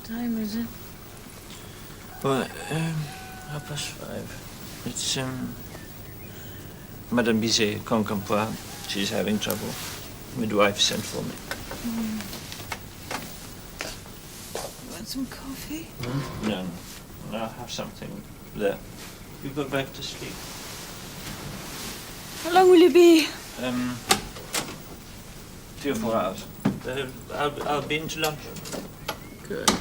time is it? Well, 5:30. It's, Madame Bizet can't come for her. She's having trouble. Midwife sent for me. Want some coffee? No. I'll have something there. You go back to sleep. How long will you be? 3 or 4 hours. I'll be into lunch. Good.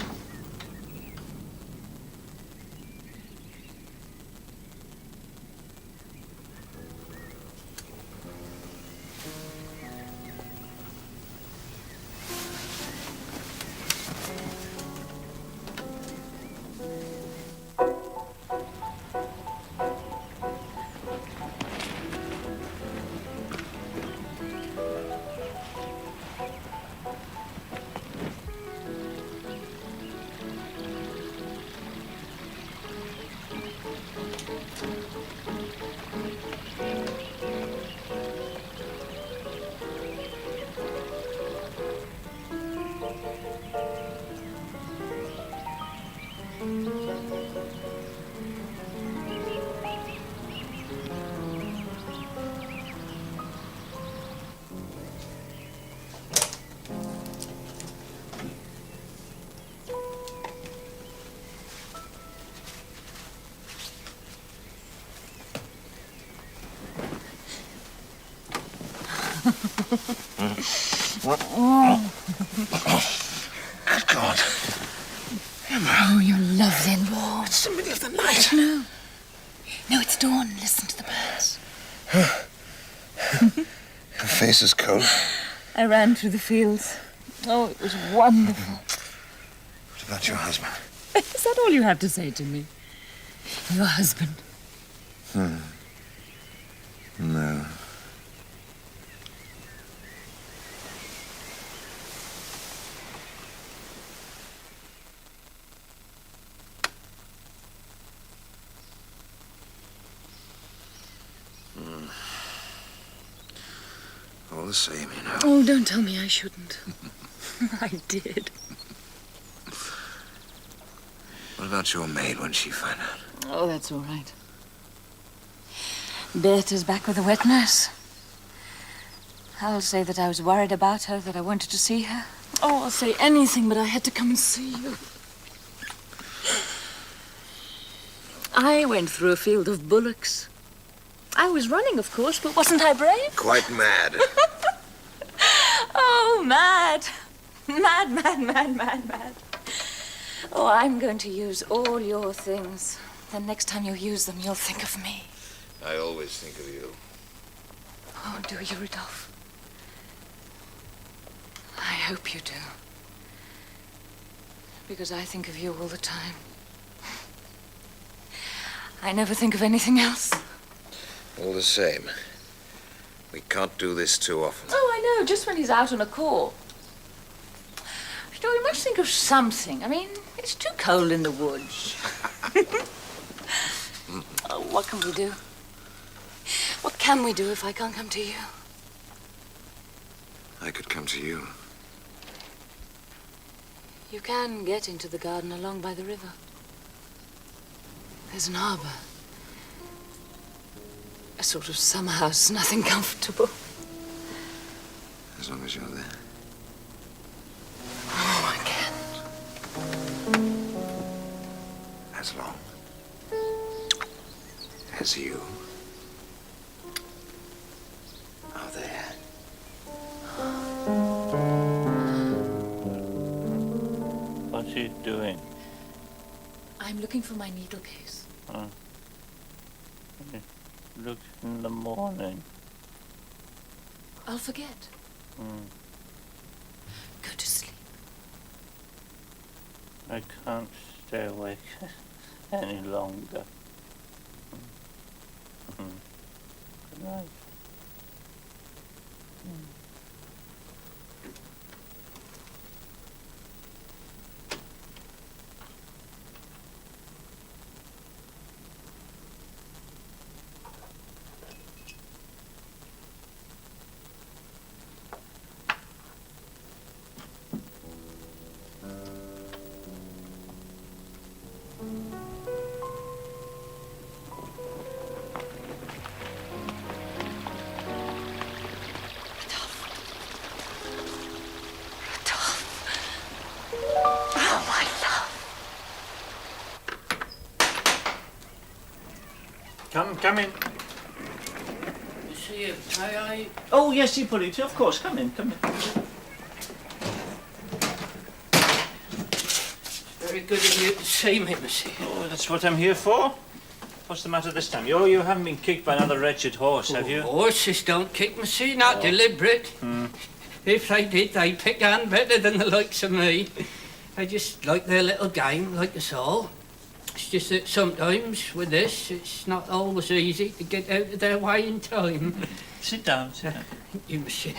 Good God. Emma. Oh, you're lovely and warm. It's the middle of the night. No. No, it's dawn. Listen to the birds. Your face is cold. I ran through the fields. Oh, it was wonderful. What about your husband? Is that all you have to say to me? Your husband? No. All the same, you know. Oh, don't tell me I shouldn't. I did. What about your maid when she found out? Oh, that's all right. Bertha's back with the wet nurse. I'll say that I was worried about her, that I wanted to see her. Oh, I'll say anything, but I had to come and see you. I went through a field of bullocks. I was running, of course, but wasn't I brave? Quite mad. Oh, mad. Mad, mad, mad, mad, mad. Oh, I'm going to use all your things. Then next time you use them, you'll think of me. I always think of you. Oh, do you, Rudolph? I hope you do. Because I think of you all the time. I never think of anything else. All the same, we can't do this too often. Oh, I know, just when he's out on a call. You know, we must think of something. I mean, it's too cold in the woods. Oh, what can we do? What can we do if I can't come to you? I could come to you. You can get into the garden along by the river. There's an arbor. A sort of summer house, nothing comfortable. As long as you're there. Oh, I can't. As long as you are there. What's he doing? I'm looking for my needle case. Look in the morning. I'll forget. Go to sleep. I can't stay awake any longer. Good night. come in. You see him, may I? Oh, yes, Hippolyte, of course. Come in, come in. Very good of you to see me, monsieur. Oh, that's what I'm here for. What's the matter this time? You haven't been kicked by another wretched horse, have you? Horses don't kick, monsieur, not deliberate. If they did, they'd pick on better than the likes of me. They just like their little game, like us all. It's just that sometimes with this, it's not always easy to get out of their way in time. Sit down, sit down. You must sit.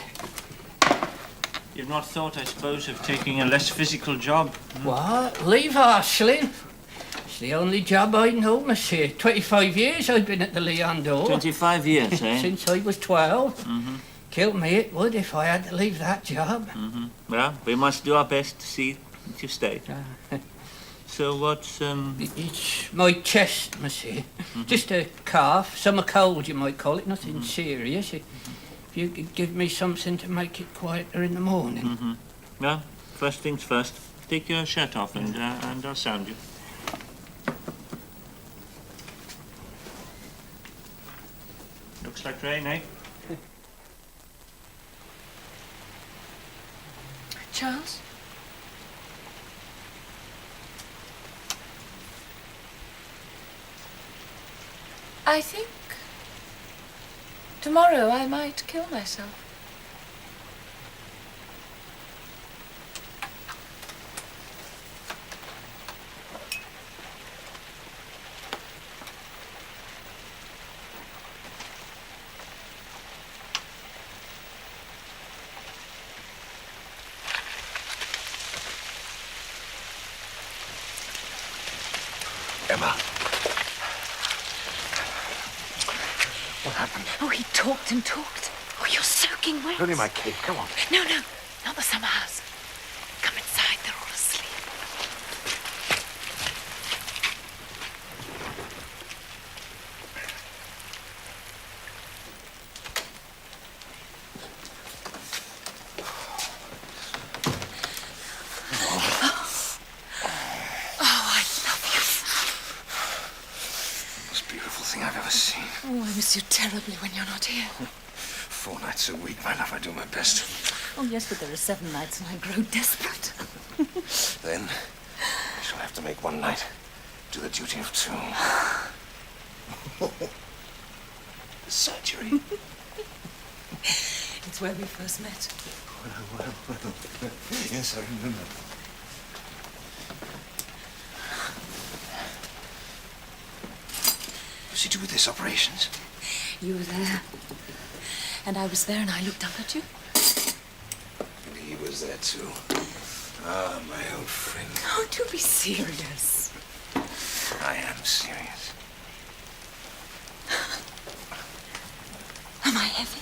You've not thought, I suppose, of taking a less physical job? What? Leave horsling? It's the only job I know, monsieur. 25 years I've been at the Leon door. 25 years, eh? Since I was 12. Kill me it would if I had to leave that job. Well, we must do our best to see that you stay. So what's, It's my chest, monsieur. Just a cough, summer cold you might call it, nothing serious. If you could give me something to make it quieter in the morning. Well, first things first. Take your shirt off and I'll sound you. Looks like rain, eh? Charles? I think tomorrow I might kill myself. Emma. What happened? Oh, he talked and talked. Oh, you're soaking wet. Only my cape. Come on. No, not the summer house. Come inside, they're all asleep. Most beautiful thing I've ever seen. Oh, I miss you terribly when you're not here. 4 nights a week, my love, I do my best. Oh, yes, but there are 7 nights and I grow desperate. Then, I shall have to make one night do the duty of 2. The surgery. It's where we first met. Well. Yes, I remember. What's he do with this, operations? You were there. And I was there and I looked up at you. And he was there too. Ah, my old friend. Oh, do be serious. I am serious. Am I heavy?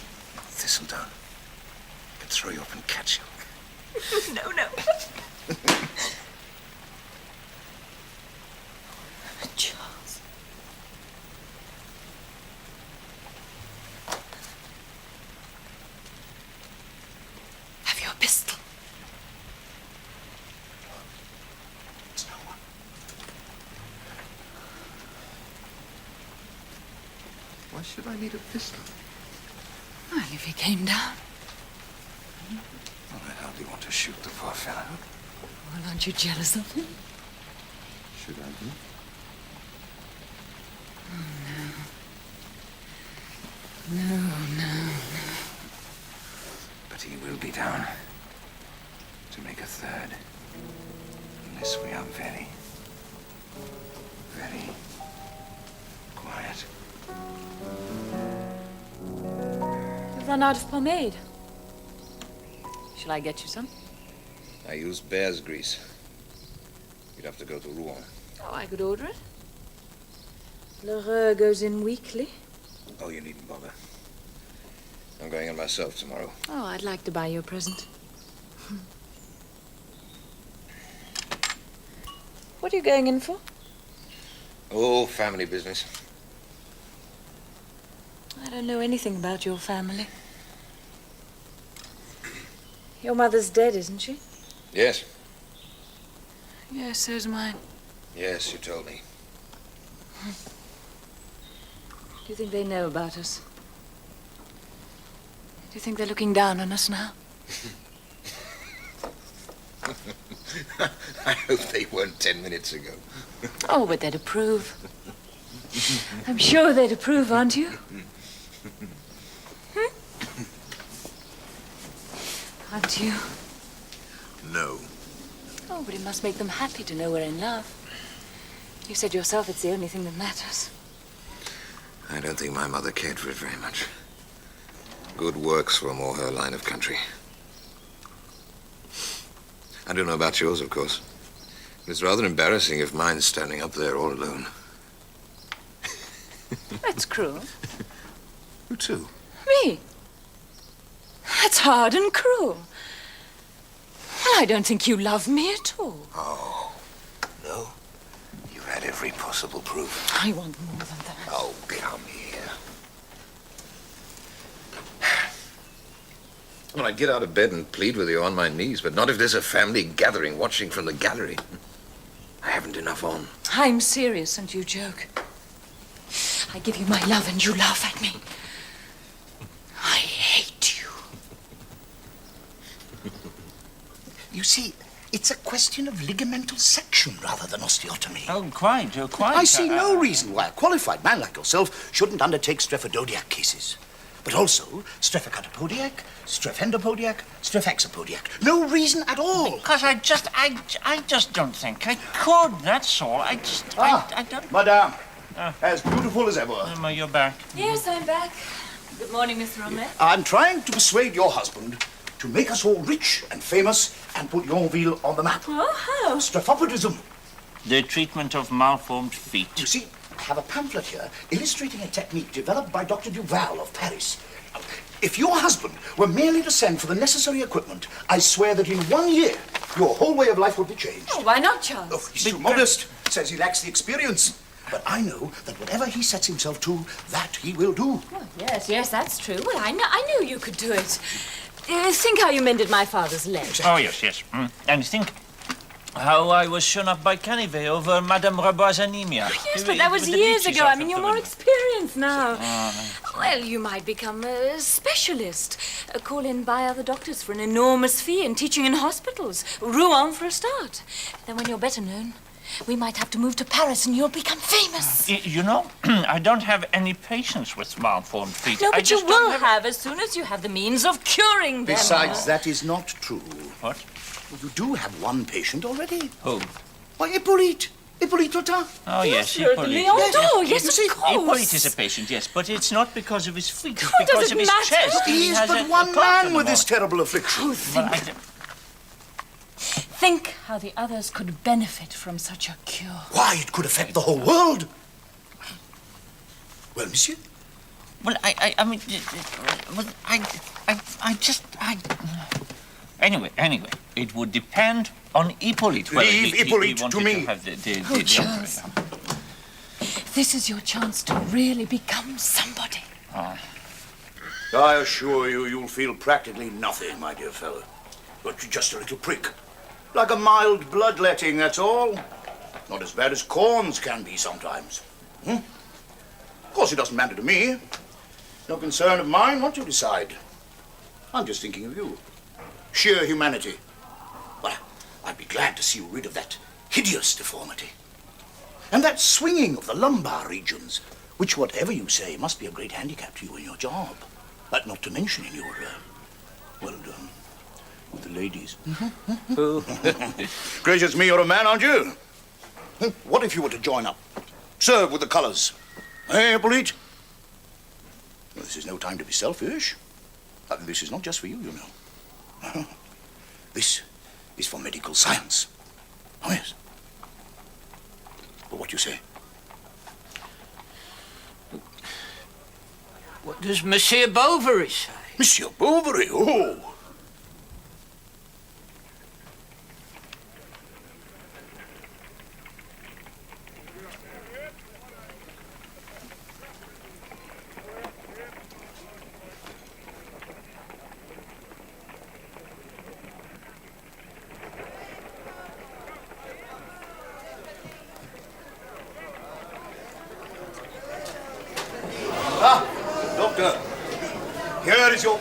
Thistledown. I can throw you up and catch you. No. Charles. Have you a pistol? It's no one. Why should I need a pistol? Well, if he came down. Well, I hardly want to shoot the poor fellow. Well, aren't you jealous of him? Should I be? No. But he will be down to make a 3rd. Unless we are very, very quiet. You've run out of pomade. Shall I get you some? I use bear's grease. You'd have to go to Rouen. Oh, I could order it. L'Heureux goes in weekly. Oh, you needn't bother. I'm going in myself tomorrow. Oh, I'd like to buy you a present. What are you going in for? Oh, family business. I don't know anything about your family. Your mother's dead, isn't she? Yes. Yes, so's mine. Yes, you told me. Do you think they know about us? Do you think they're looking down on us now? I hope they weren't 10 minutes ago. Oh, but they'd approve. I'm sure they'd approve, aren't you? Aren't you? No. Oh, but it must make them happy to know we're in love. You said yourself it's the only thing that matters. I don't think my mother cared for it very much. Good works were more her line of country. I don't know about yours, of course. But it's rather embarrassing if mine's standing up there all alone. That's cruel. Who to? Me? That's hard and cruel. Well, I don't think you love me at all. Oh, no? You've had every possible proof. I want more than that. Oh, come here. Well, I'd get out of bed and plead with you on my knees, but not if there's a family gathering watching from the gallery. I haven't enough on. I'm serious and you joke. I give you my love and you laugh at me. I hate you. You see, it's a question of ligamental section rather than osteotomy. Oh, quite. Oh, quite. I see no reason why a qualified man like yourself shouldn't undertake strephidodiac cases. But also strephocatapodiac, strephendopodiac, strephaxapodiac. No reason at all. Because I just don't think I could, that's all. I don't... Madame, as beautiful as ever. Emma, you're back. Yes, I'm back. Good morning, Miss Romney. I'm trying to persuade your husband to make us all rich and famous and put Yonville on the map. Oh, how? Strephopodism. The treatment of malformed feet. You see, I have a pamphlet here illustrating a technique developed by Dr. Duval of Paris. If your husband were merely to send for the necessary equipment, I swear that in 1 year, your whole way of life would be changed. Oh, why not, Charles? Oh, he's too modest. Says he lacks the experience. But I know that whatever he sets himself to, that he will do. Oh, yes, that's true. Well, I knew you could do it. Think how you mended my father's leg. Oh, yes. And think how I was shown up by Canivet over Madame Rabois' anemia. Yes, but that was years ago. I mean, you're more experienced now. Well, you might become a specialist. Call in by other doctors for an enormous fee and teaching in hospitals. Rouen for a start. Then when you're better known, we might have to move to Paris and you'll become famous. You know, I don't have any patience with malformed feet. No, I but you just don't will have as soon as you have the means of curing them. Besides, that is not true. What? You do have one patient already. Who? Why, Hippolyte. Hippolyte Totin. Oh, yes, You're Hippolyte. Leon d'Or, yes, of course. Hippolyte is a patient, yes, but it's not because of his feet. It's Oh, because does it of his matter? chest. He is has but a one cough man in with the this terrible affliction. Well, Think how the others could benefit from such a cure. Why, it could affect the whole world. Well, monsieur? Well, I mean, well, Anyway, it would depend on Hippolyte. Leave Hippolyte he to wanted me. have the Oh, Charles. This is your chance to really become somebody. I assure you, you'll feel practically nothing, my dear fellow. But just a little prick. Like a mild bloodletting, that's all. Not as bad as corns can be sometimes. Of course, it doesn't matter to me. No concern of mine what you decide. I'm just thinking of you. Sheer humanity. Well, I'd be glad to see you rid of that hideous deformity. And that swinging of the lumbar regions, which, whatever you say, must be a great handicap to you in your job. Not to mention in your, well, with the ladies. Gracious me, you're a man, aren't you? What if you were to join up? Serve with the colors. Eh, Hippolyte? Well, this is no time to be selfish. This is not just for you, you know. This is for medical science. Oh, yes. But what do you say? What does Monsieur Bovary say? Monsieur Bovary, oh!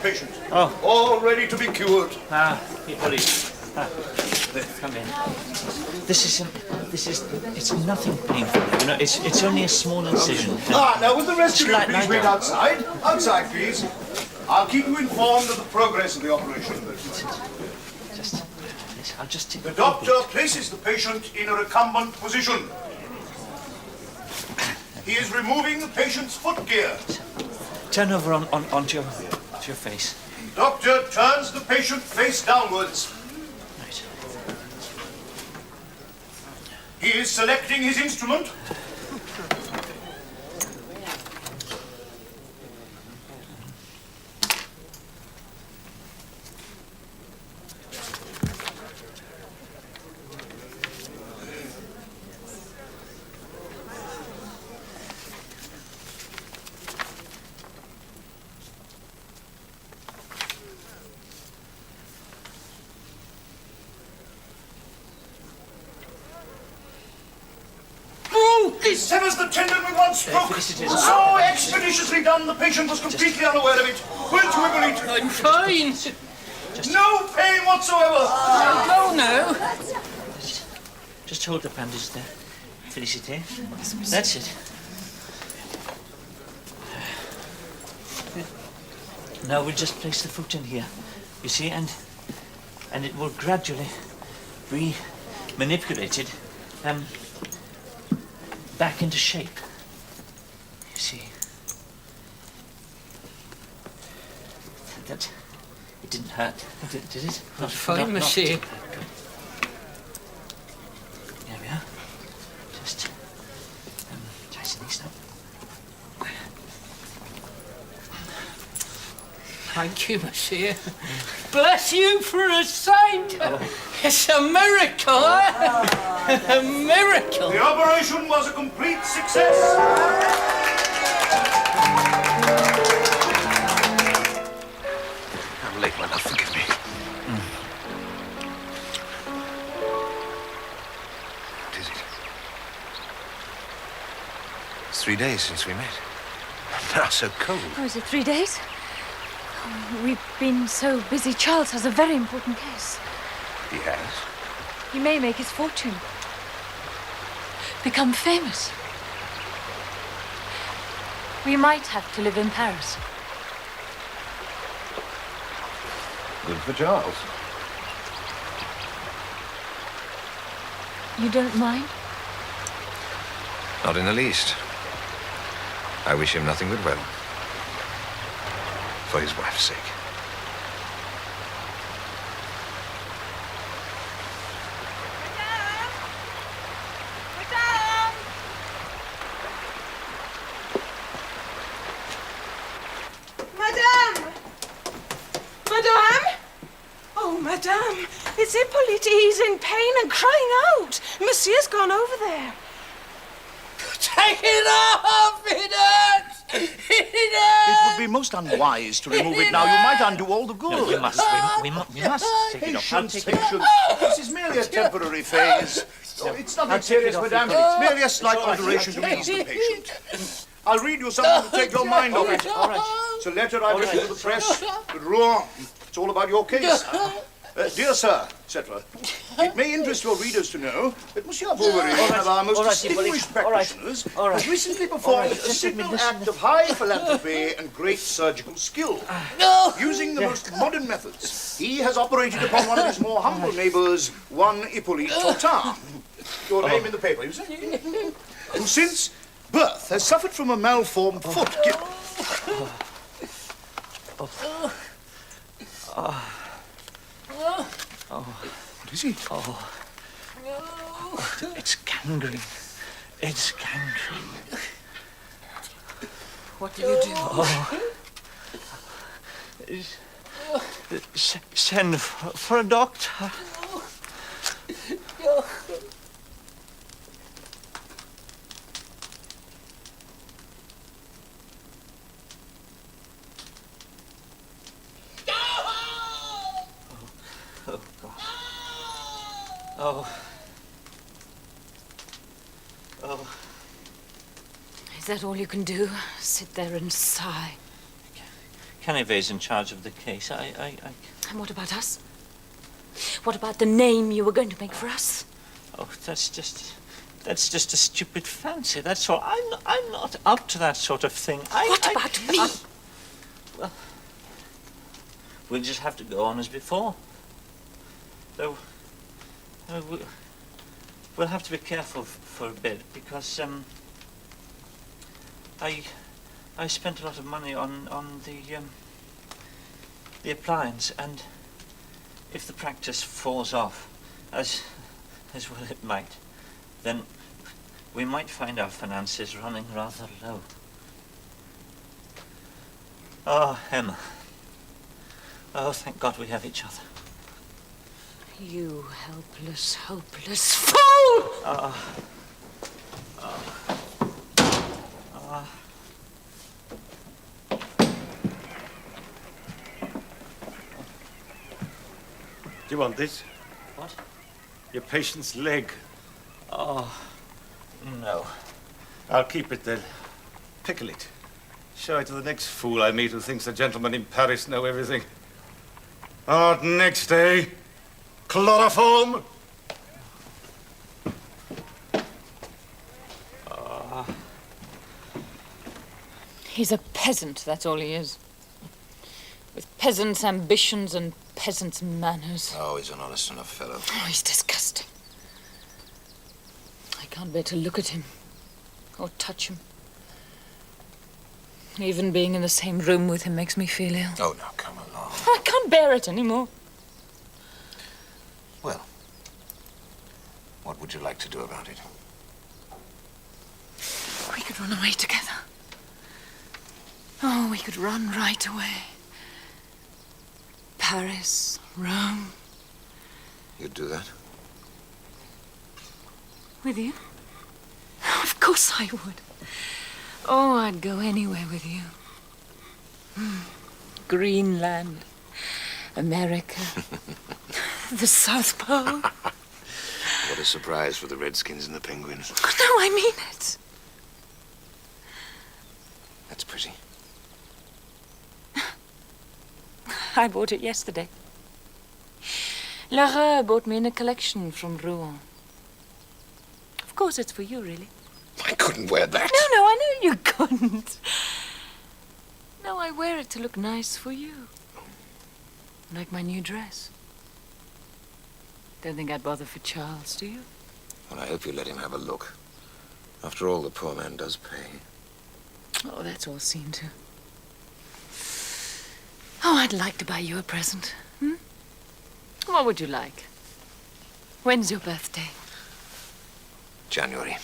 patient. Oh. All ready to be cured. Hippolyte. Come in. It's nothing painful. You know, it's only a small incision. Now with the rest of you, Lie please wait down. outside. Outside, please. I'll keep you informed of the progress of the operation. I'll just take The doctor places the patient in a recumbent position. He is removing the patient's footgear. turn over onto your face. Doctor turns the patient face downwards. Right. He is selecting his instrument. He severs the tendon with one stroke. So expeditiously done, the patient was completely unaware of it. Will you Hippolyte? I'm fine. No pain whatsoever. No. Just hold the bandage there. Felicite. That's it. Now we'll just place the foot in here. You see, and it will gradually be manipulated back into shape. You see. That it didn't hurt, did it? That's fine, monsieur. Good. There we are. Just tighten these up. Thank you, monsieur. Bless you for a saint. It's a miracle, eh? A miracle. The operation was a complete success. I'm late, my love. Forgive me. What is it? It's 3 days since we met. Now so cold. Oh, is it 3 days? Oh, we've been so busy. Charles has a very important case. He has? He may make his fortune. Become famous. We might have to live in Paris. Good for Charles. You don't mind? Not in the least. I wish him nothing but well. For his wife's sake. Madame, it's Hippolyte. He's in pain and crying out. Monsieur's gone over there. Take it off! It hurts! It hurts! It would be most unwise to remove it now. You might undo all the good. No, we must take it off. I'll Patience, take it off. patience. This is merely a temporary phase. Oh, it's nothing serious, madame. It's merely a slight alteration to ease the patient. I'll read you something to take your mind off it. All right. It's a letter I've written to the press. But Rouen, it's all about your case. Dear sir, etc. It may interest your readers to know that Monsieur Bovary, one of our most distinguished practitioners, has recently performed a signal act of high philanthropy and great surgical skill. Using the most modern methods, he has operated upon one of his more humble neighbors, one Hippolyte Totin. Your name in the paper, you say? Who since birth has suffered from a malformed foot. What is he? It's gangrene. It's gangrene. What do you do? Send for a doctor. Oh, God. Oh. Is that all you can do? Sit there and sigh? Canavier's in charge of the case. And what about us? What about the name you were going to make for us? Oh, that's just a stupid fancy, that's all. I'm not up to that sort of thing. What about me? Well, we'll just have to go on as before. Though, we'll have to be careful for a bit, because, I spent a lot of money on the appliance, and if the practice falls off, as well it might, then we might find our finances running rather low. Oh, Emma. Oh, thank God we have each other. You helpless, hopeless fool! Do you want this? What? Your patient's leg. Oh, no. I'll keep it then. Pickle it. Show it to the next fool I meet who thinks the gentlemen in Paris know everything. Out next, eh? Chloroform! He's a peasant, that's all he is. With peasant's ambitions and peasant's manners. Oh, he's an honest enough fellow. Oh, he's disgusting. I can't bear to look at him or touch him. Even being in the same room with him makes me feel ill. Oh, now, come along. I can't bear it anymore. Well, what would you like to do about it? We could run away together. Oh, we could run right away. Paris, Rome. You'd do that? With you? Of course I would. Oh, I'd go anywhere with you. Greenland, America, the South Pole. What a surprise for the Redskins and the Penguins. No, I mean it. That's pretty. I bought it yesterday. Lara bought me in a collection from Rouen. Of course, it's for you, really. I couldn't wear that. No, I know you couldn't. No, I wear it to look nice for you. Like my new dress. Don't think I'd bother for Charles, do you? Well, I hope you let him have a look. After all, the poor man does pay. Oh, that's all seen to. Oh, I'd like to buy you a present. What would you like? When's your birthday? January.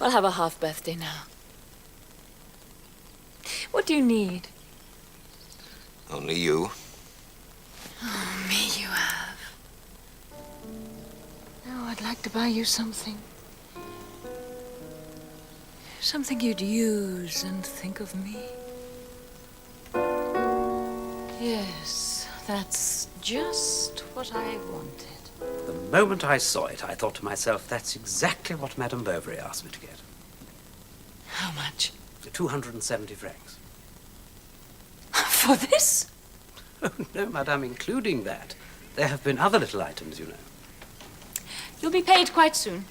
We'll have a half birthday now. What do you need? Only you. Oh, me you have. No, I'd like to buy you something. Something you'd use and think of me. Yes, that's just what I wanted. The moment I saw it, I thought to myself, that's exactly what Madame Bovary asked me to get. How much? 270 francs. For this? Oh, no, Madame, including that. There have been other little items, you know. You'll be paid quite soon.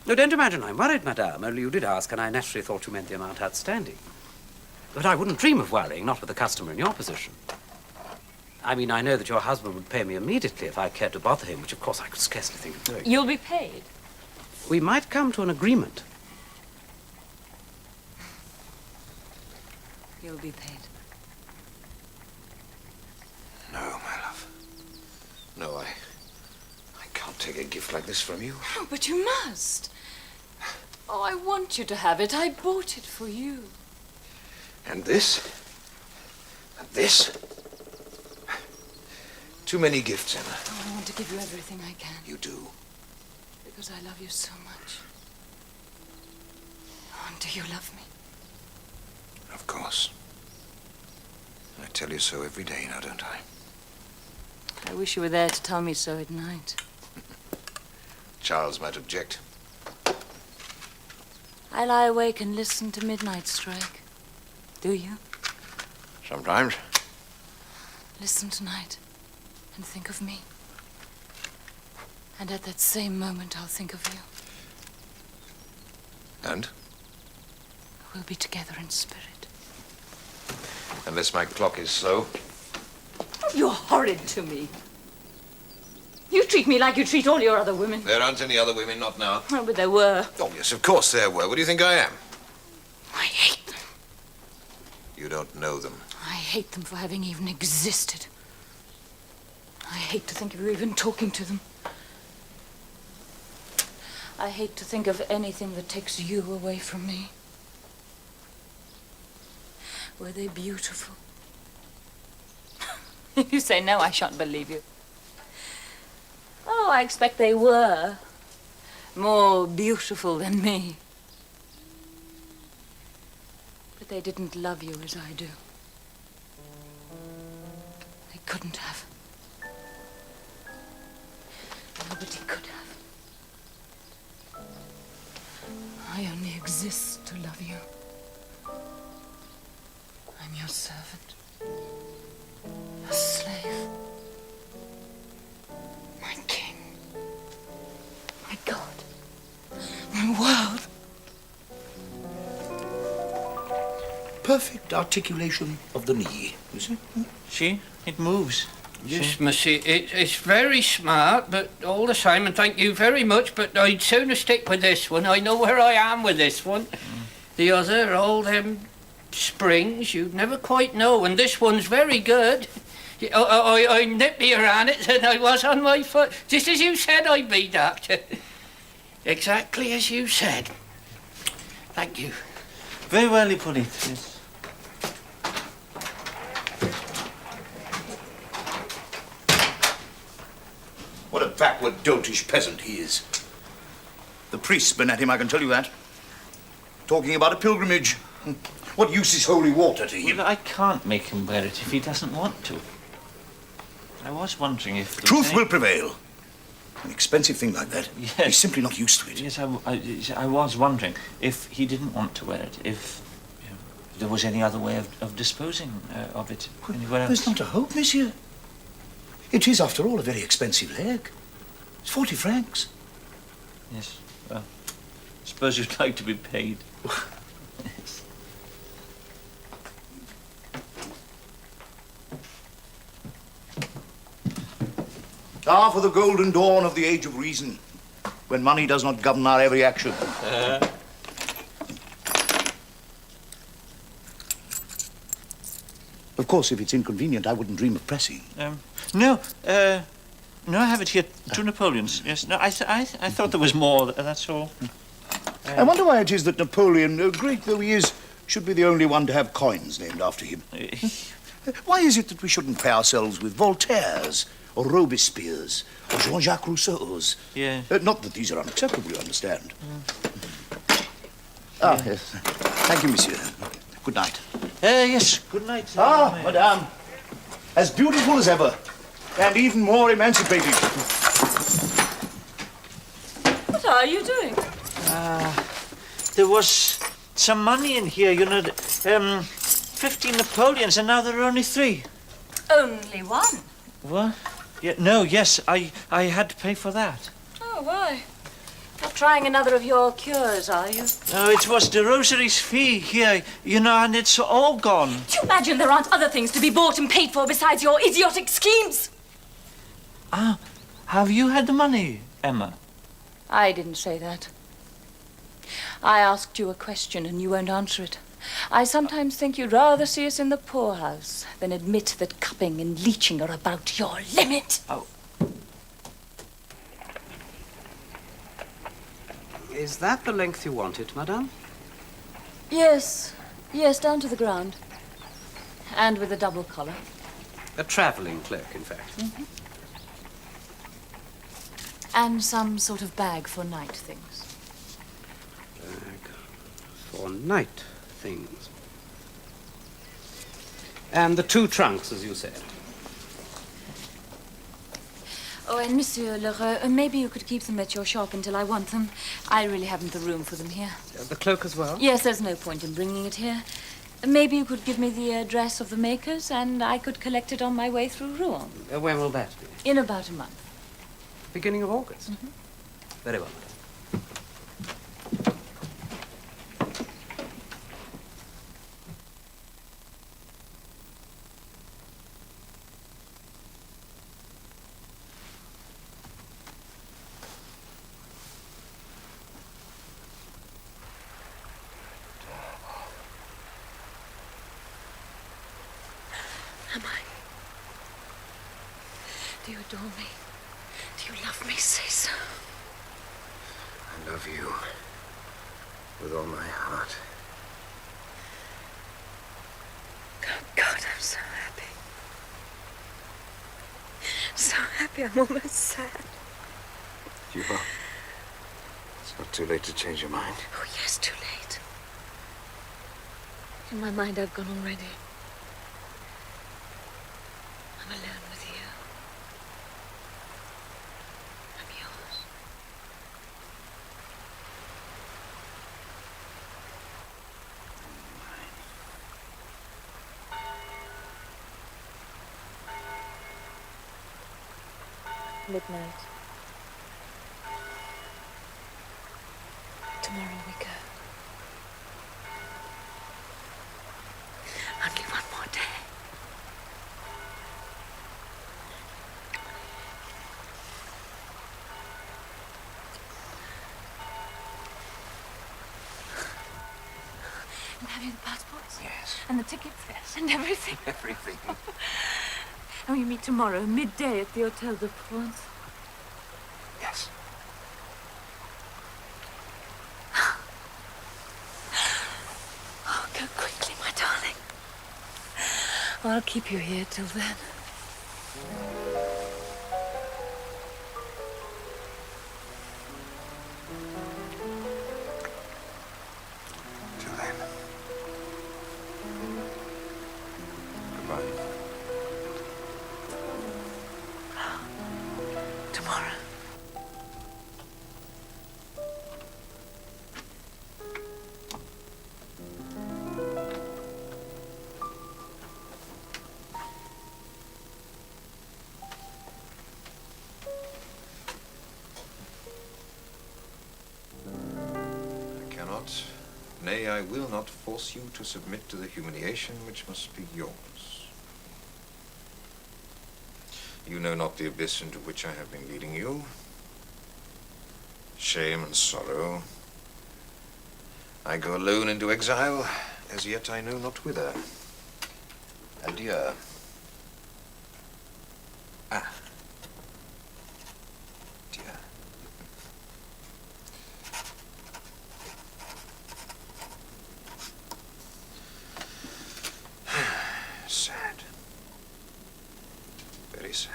No, don't imagine I'm worried, Madame, only you did ask, and I naturally thought you meant the amount outstanding. But I wouldn't dream of worrying, not with a customer in your position. I mean, I know that your husband would pay me immediately if I cared to bother him, which of course I could scarcely think of doing. You'll be paid. We might come to an agreement. You'll be paid. No, my love. No, I can't take a gift like this from you. Oh, but you must. Oh, I want you to have it. I bought it for you. And this? And this? Too many gifts, Emma. Oh, I want to give you everything I can. You do. Because I love you so much. Oh, and do you love me? Of course. I tell you so every day now, don't I? I wish you were there to tell me so at night. Charles might object. I lie awake and listen to midnight strike. Do you? Sometimes. Listen tonight and think of me. And at that same moment, I'll think of you. And? We'll be together in spirit. Unless my clock is slow. You're horrid to me. You treat me like you treat all your other women. There aren't any other women, not now. Oh, but there were. Oh, yes, of course there were. What do you think I am? I hate them. You don't know them. I hate them for having even existed. I hate to think of you even talking to them. I hate to think of anything that takes you away from me. Were they beautiful? If you say no, I shan't believe you. Oh, I expect they were. More beautiful than me. But they didn't love you as I do. They couldn't have. Nobody could have. I only exist to love you. I'm your servant. Your slave. My king. My God. My world. Perfect articulation of the knee, is it? See? It moves. Yes, monsieur, it's very smart, but all the same, and thank you very much, but I'd sooner stick with this one. I know where I am with this one. The other, all them springs, you'd never quite know, and this one's very good. I'm nippier on it than I was on my foot. Just as you said I'd be, Doctor. Exactly as you said. Thank you. Very well you put it, yes. What a backward, doltish peasant he is. The priest's been at him, I can tell you that. Talking about a pilgrimage. What use is holy water to him? Well, I can't make him wear it if he doesn't want to. I was wondering if... Truth will prevail. An expensive thing like that. Yes. He's simply not used to it. Yes, I was wondering if he didn't want to wear it, if there was any other way of disposing of it anywhere else. There's not a hope, monsieur. It is, after all, a very expensive leg. It's 40 francs. Yes, well, I suppose you'd like to be paid. Yes. Ah, for the golden dawn of the age of reason, when money does not govern our every action. Of course, if it's inconvenient, I wouldn't dream of pressing. No, I have it here. 2 Napoleons. Yes, no, I thought there was more, that's all. I wonder why it is that Napoleon, great though he is, should be the only one to have coins named after him. Why is it that we shouldn't pay ourselves with Voltaire's, or Robespierre's, or Jean-Jacques Rousseau's? Yeah. Not that these are unacceptable, you understand. Ah, yes. Thank you, monsieur. Good night. Yes, good night. Madame. As beautiful as ever, and even more emancipating. What are you doing? There was some money in here, you know, 15 Napoleons, and now there are only 3. Only one. What? Yeah, no, yes, I had to pay for that. Oh, why? Not trying another of your cures, are you? No, it was the rosary's fee here, you know, and it's all gone. Do you imagine there aren't other things to be bought and paid for besides your idiotic schemes? Ah, have you had the money, Emma? I didn't say that. I asked you a question and you won't answer it. I sometimes think you'd rather see us in the poorhouse than admit that cupping and leeching are about your limit. Oh. Is that the length you wanted, madame? Yes, down to the ground. And with a double collar. A travelling cloak, in fact. Mm-hmm. And some sort of bag for night things. Bag for night things. And the 2 trunks, as you said. Oh, and Monsieur Lheureux, maybe you could keep them at your shop until I want them. I really haven't the room for them here. The cloak as well? Yes, there's no point in bringing it here. Maybe you could give me the address of the makers and I could collect it on my way through Rouen. When will that be? In about a month. Beginning of August? Mm-hmm. Very well, madam. Am I? Do you adore me? Do you love me? Say so. I love you with all my heart. Oh, God, I'm so happy. So happy, I'm almost sad. You are. It's not too late to change your mind. Oh, yes, too late. In my mind, I've gone already. I'm alone with you. I'm yours. Midnight. Tomorrow we go. Only one more day. And have you the passports? Yes. And the tickets? Yes. And everything? Everything. And we meet tomorrow, midday, at the Hotel de France. Yes. Oh, go quickly, my darling. Oh, I'll keep you here till then. Till then. Goodbye. Tomorrow. I cannot, nay, I will not force you to submit to the humiliation which must be yours. You know not the abyss into which I have been leading you. Shame and sorrow. I go alone into exile, as yet I know not whither. Adieu. Ah. Dear. Sad. Very sad.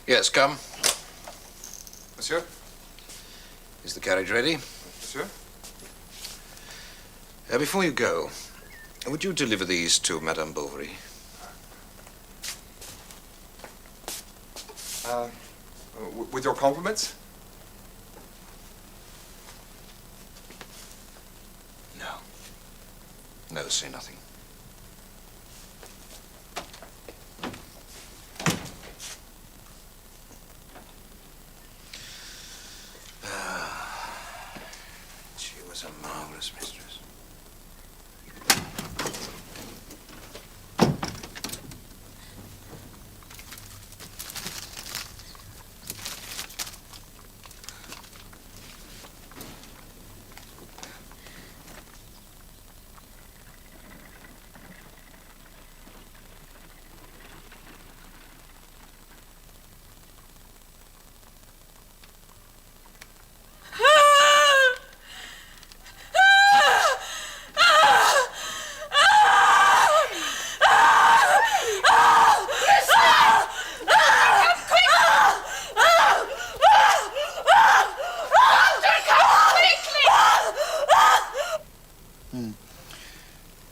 Yes, come. Monsieur? Is the carriage ready? Monsieur? Before you go, would you deliver these to Madame Bovary? With your compliments? No. No, say nothing. She was a marvelous mistress.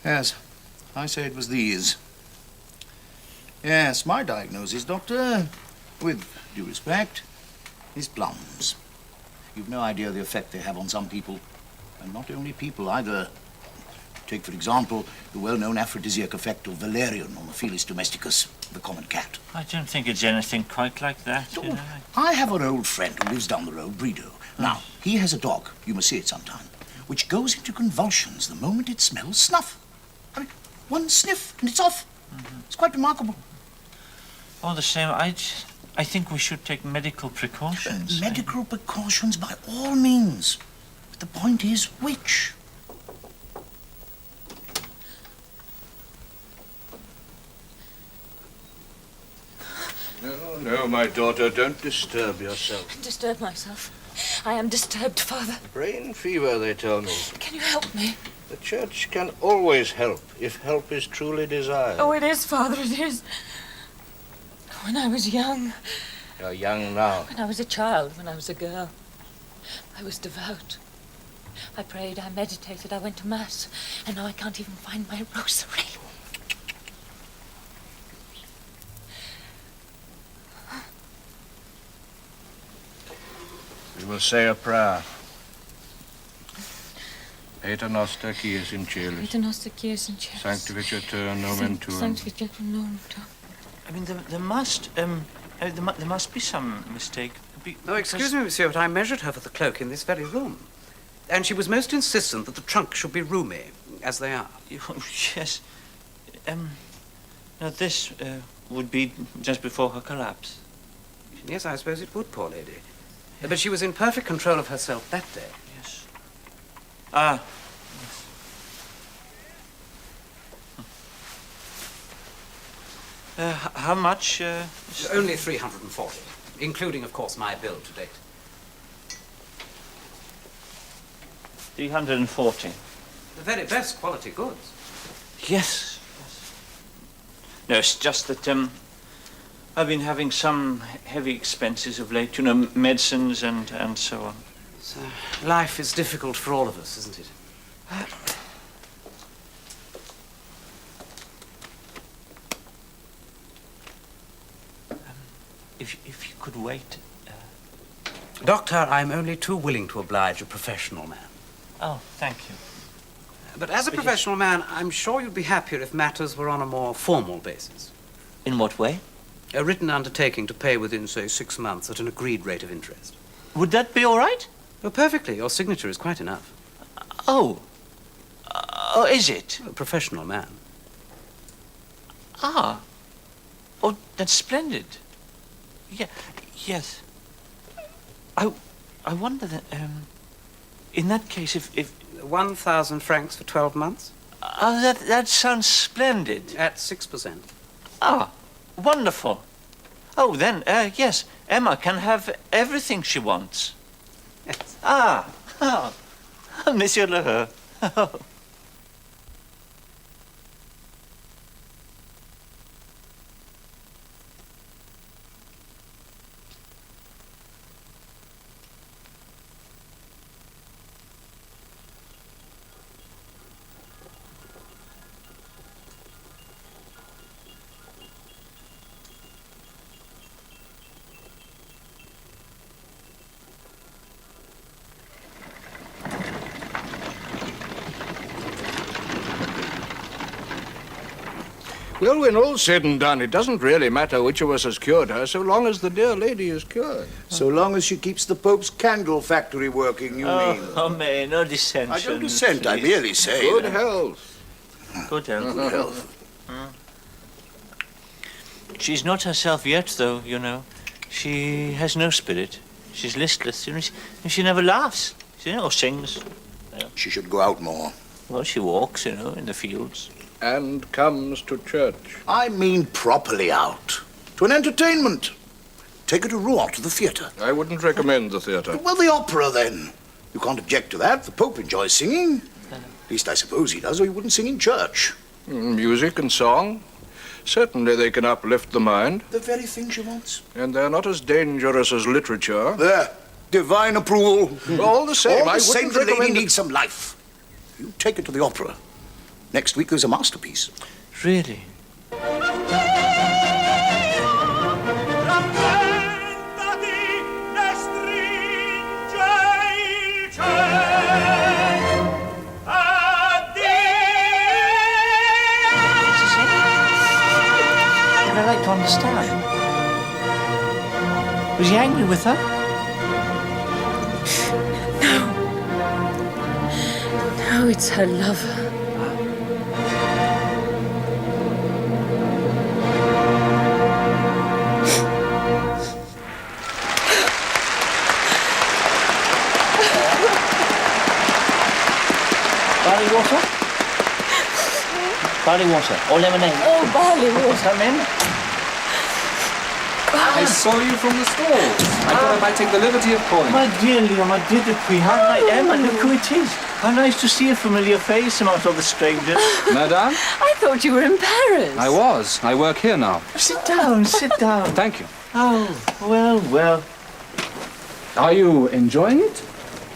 Yes, I say it was these. Yes, my diagnosis, Doctor, with due respect, is plums. You've no idea the effect they have on some people. And not only people, either. Take, for example, the well-known aphrodisiac effect of valerian on the Felis domesticus, the common cat. I don't think it's anything quite like that. You know? I have an old friend who lives down the road, Bredo. Now, he has a dog, you must see it sometime, which goes into convulsions the moment it smells snuff. I mean, one sniff and it's off. It's quite remarkable. All the same, I think we should take medical precautions. Medical precautions by all means. But the point is, which? No, my daughter, don't disturb yourself. Disturb myself. I am disturbed, Father. Brain fever, they tell me. Can you help me? The church can always help, if help is truly desired. Oh, it is, Father, it is. When I was young. You're young now. When I was a child, when I was a girl. I was devout. I prayed, I meditated, I went to Mass. And now I can't even find my rosary. We will say a prayer. Pater noster, qui es in caelis. Pater noster, qui es in caelis. Sanctificetur nomen tuum. Sanctificetur nomen tuum. I mean, there must be some mistake. No, excuse me, monsieur, but I measured her for the cloak in this very room. And she was most insistent that the trunk should be roomy, as they are. Yes. Now this would be just before her collapse. Yes, I suppose it would, poor lady. But she was in perfect control of herself that day. Yes. Ah. Yes. How much? Only 340, including, of course, my bill to date. 340. The very best quality goods. Yes. No, it's just that I've been having some heavy expenses of late, you know, medicines and so on. So, life is difficult for all of us, isn't it? If you could wait. Doctor, I'm only too willing to oblige a professional man. Oh, thank you. But as a professional man, I'm sure you'd be happier if matters were on a more formal basis. In what way? A written undertaking to pay within, say, 6 months at an agreed rate of interest. Would that be all right? Oh, perfectly. Your signature is quite enough. Oh. Oh, is it? A professional man. Ah. Oh, that's splendid. Yeah. Yes. I wonder that, in that case, if 1,000 francs for 12 months? That sounds splendid. At 6%. Ah, wonderful. Oh, then, yes, Emma can have everything she wants. Yes. Ah, Monsieur Lheureux. Well, when all's said and done, it doesn't really matter which of us has cured her, so long as the dear lady is cured. So long as she keeps the Pope's candle factory working, you mean? Oh, may, no dissension. I don't dissent, please. I merely say. Good health. Good health. Good health. She's not herself yet, though, you know. She has no spirit. She's listless, you know. She never laughs, or sings. She should go out more. Well, she walks, you know, in the fields. And comes to church. I mean properly out. To an entertainment. Take her to Rouen, to the theatre. I wouldn't recommend the theatre. Well, the opera, then. You can't object to that. The Pope enjoys singing. At least I suppose he does, or he wouldn't sing in church. Music and song. Certainly they can uplift the mind. The very thing she wants. And they're not as dangerous as literature. There. Divine approval. All the same, All I the same, wouldn't the lady recommend needs some life. You take her to the opera. Next week there's a masterpiece. Really? I'd like to understand. Was he angry with her? No, it's her lover. Barley water? Barley water or lemonade? Oh, barley water. Come in. I saw you from the stalls. I thought I might take the liberty of calling. My dear Leo, my dear Dupuy, how I am, and look who it is. How nice to see a familiar face amongst all the strangers. Madame? I thought you were in Paris. I was. I work here now. Sit down, sit down. Thank you. Oh, well, well. Are you enjoying it?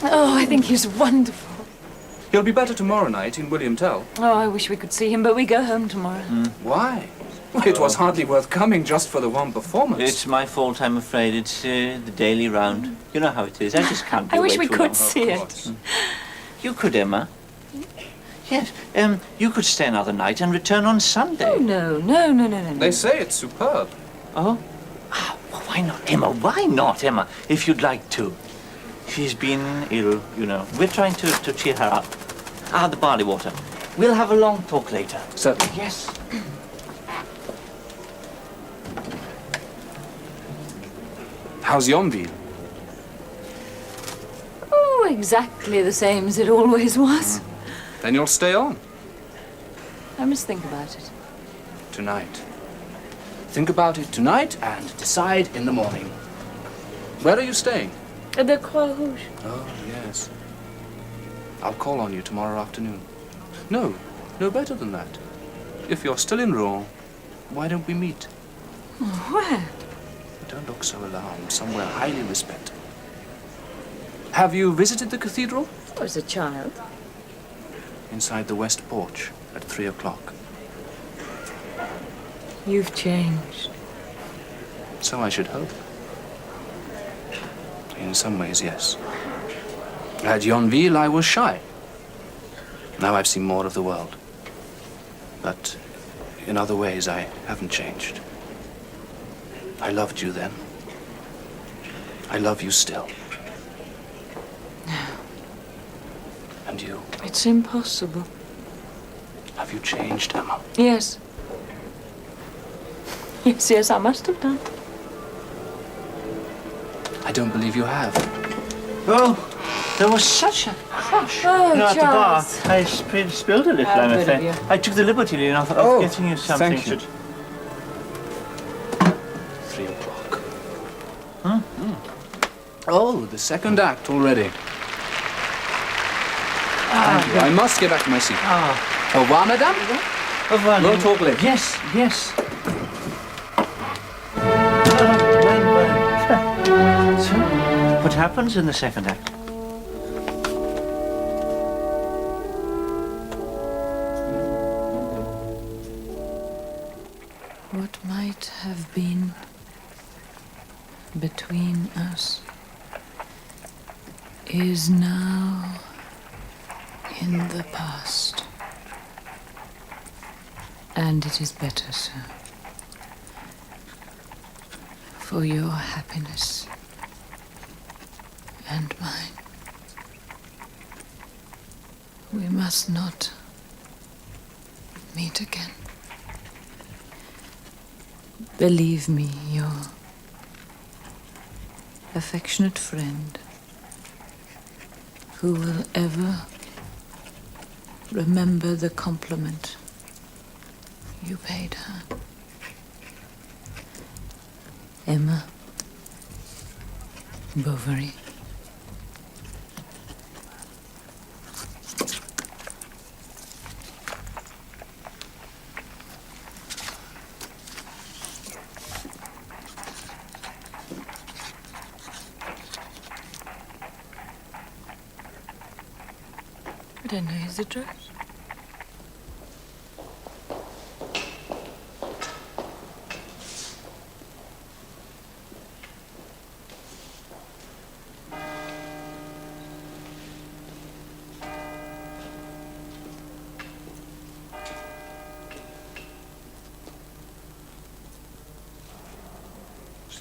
Oh, I think he's wonderful. He'll be better tomorrow night in William Tell. Oh, I wish we could see him, but we go home tomorrow. Why? It was hardly worth coming just for the one performance. It's my fault, I'm afraid. It's the daily round. You know how it is. I just can't be I wish away we too could long. see it. You could, Emma. Yes, you could stay another night and return on Sunday. Oh, no. They say it's superb. Oh? Ah, well, why not, Emma? Why not, Emma? If you'd like to. She's been ill, you know. We're trying to cheer her up. Ah, the barley water. We'll have a long talk later. Certainly. Yes. How's Yonville? Oh, exactly the same as it always was. Then you'll stay on. I must think about it. Tonight. Think about it tonight and decide in the morning. Where are you staying? At the Croix Rouge. Oh, yes. I'll call on you tomorrow afternoon. No better than that. If you're still in Rouen, why don't we meet? Where? Don't look so alarmed. Somewhere highly respectable. Have you visited the cathedral? I was a child. Inside the west porch at 3 o'clock. You've changed. So I should hope. In some ways, yes. At Yonville, I was shy. Now I've seen more of the world. But in other ways, I haven't changed. I loved you then. I love you still. And you? It's impossible. Have you changed, Emma? Yes. Yes, I must have done. I don't believe you have. Oh, there was such a crush. Oh, At the bar, Charles. I spilled a little, How I'm good of afraid. you. I took the liberty of getting you something. thank you. 3 o'clock. Oh, the second act already. Thank you. I must get back to my seat. Au revoir, madame. Au revoir. We'll talk later. Yes, yes. So, what happens in the second act? What might have been between us is now in the past. And it is better so. For your happiness and mine. We must not meet again. Believe me, your affectionate friend, who will ever remember the compliment you paid her. Emma Bovary. I don't know his address.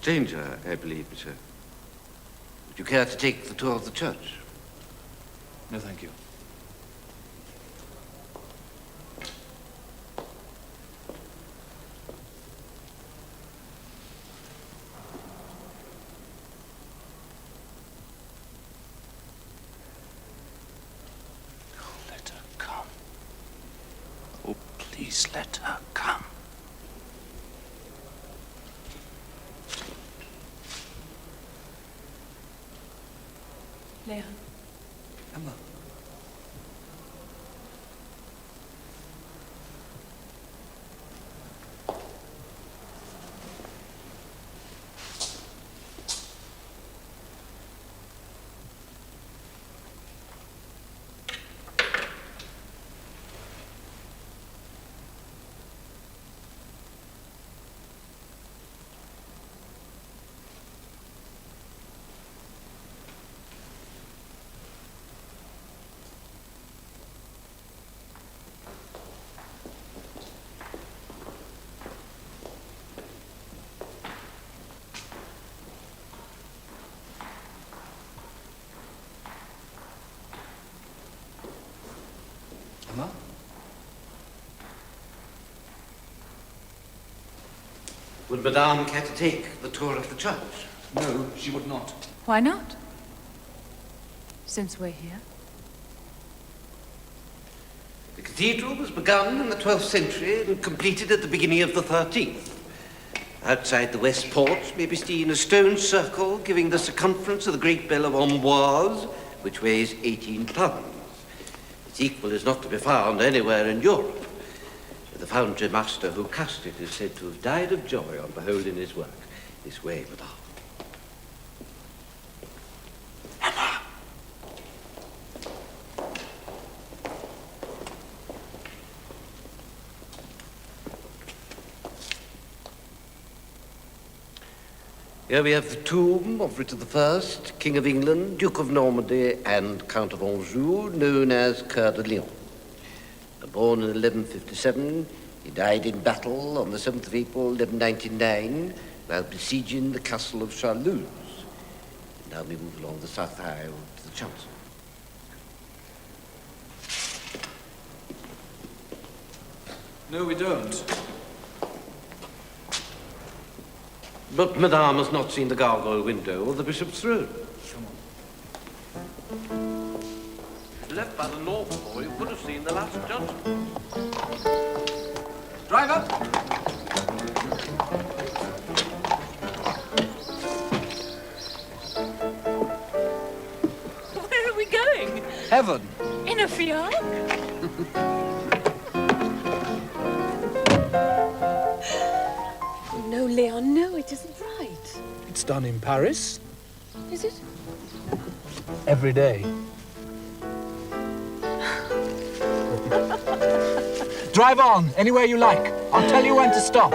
stranger, I believe, monsieur. Would you care to take the tour of the church? No, thank you. Let her come. Oh, please let her come. Leon. Emma. Emma? Would Madame care to take the tour of the church? No, she would not. Why not? Since we're here. The cathedral was begun in the 12th century and completed at the beginning of the 13th. Outside the west porch may be seen a stone circle giving the circumference of the great bell of Amboise, which weighs 18 tons. Its equal is not to be found anywhere in Europe. The foundry master who cast it is said to have died of joy on beholding his work. This way, madame. Emma! Here we have the tomb of Richard I, King of England, Duke of Normandy, and Count of Anjou, known as Coeur de Lion. Born in 1157, he died in battle on the 7th of April, 1199, while besieging the castle of Charluz. Now we move along the south aisle to the chancel. No, we don't. But Madame has not seen the gargoyle window or the bishop's throne. Come on. Left by the north door, you could have seen the last judgment. Driver! Where are we going? Heaven. In a fiacre? No, Leon, no, it isn't right. It's done in Paris. Is it? Every day. Drive on, anywhere you like. I'll tell you when to stop.